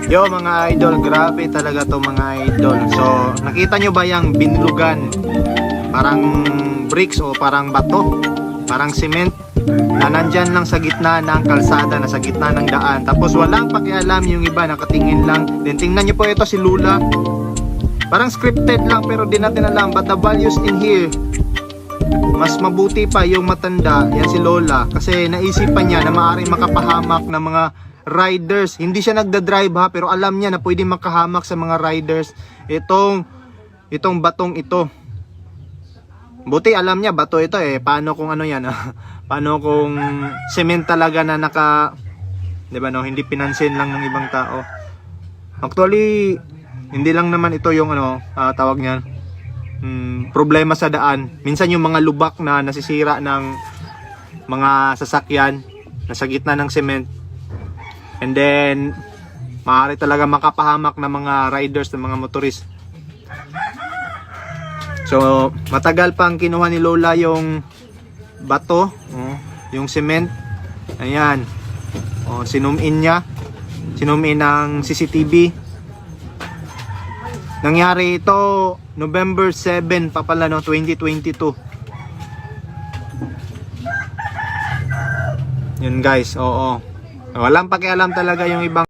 Yo mga idol, grabe talaga to mga idol. So nakita nyo ba yung binlugan? Parang bricks o parang bato, parang cement na nandyan lang sa gitna ng kalsada, na sa gitna ng daan. Tapos walang pakialam yung iba, nakatingin lang. Then tingnan nyo po, ito si Lula. Parang scripted lang pero di natin alam. But the values in here, mas mabuti pa yung matanda, yan si Lola. Kasi naisipan niya na maaaring makapahamak ng mga riders. Hindi siya nagda-drive ha, pero alam niya na pwede makahamak sa mga riders itong batong ito. Buti alam niya bato ito eh. Paano kung ano yan? Paano kung cement talaga na naka, 'di ba no, hindi pinansin lang ng ibang tao. Actually, hindi lang naman ito yung ano, tawag niyan. Problema sa daan. Minsan yung mga lubak na nasisira ng mga sasakyan nasa gitna ng cement. And then maaari talaga makapahamak ng mga riders, ng mga motorist. So matagal pang kinuha ni Lola yung bato, yung cement. Ayan. Sinum in niya. Sinum in ng CCTV. Nangyari ito November 7 pa pala no, 2022. Yun guys, oo. Walang pakialam talaga yung ibang